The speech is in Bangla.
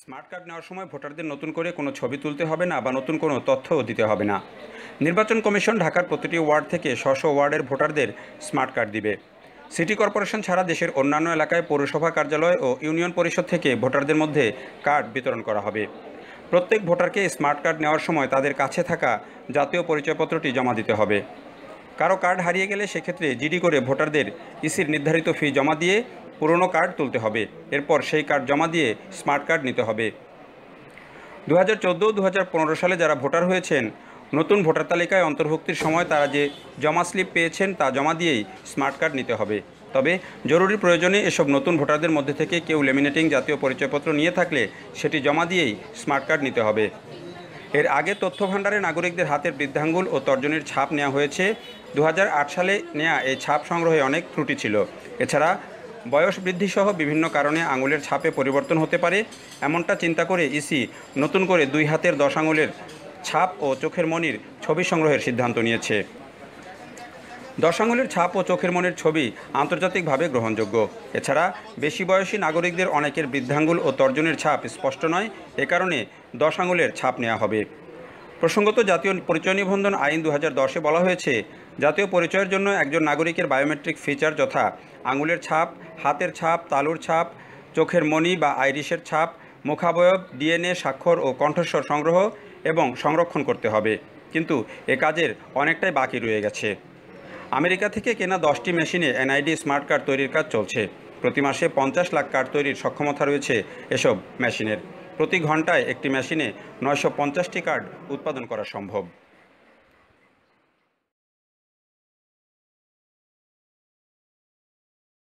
স্মার্ট কার্ড নেওয়ার সময় ভোটারদের নতুন করে কোনো ছবি তুলতে হবে না বা নতুন কোনো তথ্যও দিতে হবে না। নির্বাচন কমিশন ঢাকার প্রতিটি ওয়ার্ড থেকে স্ব ওয়ার্ডের ভোটারদের স্মার্ট কার্ড দিবে। সিটি কর্পোরেশন ছাড়া দেশের অন্যান্য এলাকায় পৌরসভা কার্যালয় ও ইউনিয়ন পরিষদ থেকে ভোটারদের মধ্যে কার্ড বিতরণ করা হবে। প্রত্যেক ভোটারকে স্মার্ট কার্ড নেওয়ার সময় তাদের কাছে থাকা জাতীয় পরিচয়পত্রটি জমা দিতে হবে। কারো কার্ড হারিয়ে গেলে সেক্ষেত্রে জিডি করে ভোটারদের ইসির নির্ধারিত ফি জমা দিয়ে পুরনো কার্ড তুলতে হবে। এরপর সেই কার্ড জমা দিয়ে স্মার্ট কার্ড নিতে হবে। 2014-2015 সালে যারা ভোটার হয়েছেন, নতুন ভোটার তালিকায় অন্তর্ভুক্তির সময় তারা যে জমা স্লিপ পেয়েছেন তা জমা দিয়েই স্মার্ট কার্ড নিতে হবে। তবে জরুরি প্রয়োজনে এসব নতুন ভোটারদের মধ্যে থেকে কেউ লেমিনেটিং জাতীয় পরিচয়পত্র নিয়ে থাকলে সেটি জমা দিয়েই স্মার্ট কার্ড নিতে হবে। এর আগে তথ্য ভাণ্ডারে নাগরিকদের হাতের বৃদ্ধাঙ্গুল ও তর্জনীর ছাপ নেওয়া হয়েছে। 2008 সালে নেওয়া এই ছাপ সংগ্রহে অনেক ত্রুটি ছিল। এছাড়া বয়স বৃদ্ধিসহ বিভিন্ন কারণে আঙুলের ছাপে পরিবর্তন হতে পারে, এমনটা চিন্তা করে ইসি নতুন করে 2 হাতের 10 আঙুলের ছাপ ও চোখের মণির ছবি সংগ্রহের সিদ্ধান্ত নিয়েছে। 10 আঙুলের ছাপ ও চোখের মণির ছবি আন্তর্জাতিকভাবে গ্রহণযোগ্য। এছাড়া বেশি বয়সী নাগরিকদের অনেকের বৃদ্ধাঙ্গুল ও তর্জনীর ছাপ স্পষ্ট নয়, এ কারণে 10 আঙুলের ছাপ নেওয়া হবে। প্রসঙ্গত, জাতীয় পরিচয় নিবন্ধন আইন 2010-এ বলা হয়েছে, জাতীয় পরিচয়ের জন্য একজন নাগরিকের বায়োমেট্রিক ফিচার যথা আঙুলের ছাপ, হাতের ছাপ, তালুর ছাপ, চোখের মণি বা আইরিশের ছাপ, মুখাবয়ব, ডিএনএ, স্বাক্ষর ও কণ্ঠস্বর সংগ্রহ এবং সংরক্ষণ করতে হবে। কিন্তু এ কাজের অনেকটাই বাকি রয়ে গেছে। আমেরিকা থেকে কেনা 10টি মেশিনে এনআইডি স্মার্ট কার্ড তৈরির কাজ চলছে। প্রতি মাসে 50 লাখ কার্ড তৈরির সক্ষমতা রয়েছে এসব মেশিনের। প্রতি ঘন্টায় একটি মেশিনে 950টি কার্ড উৎপাদন করা সম্ভব।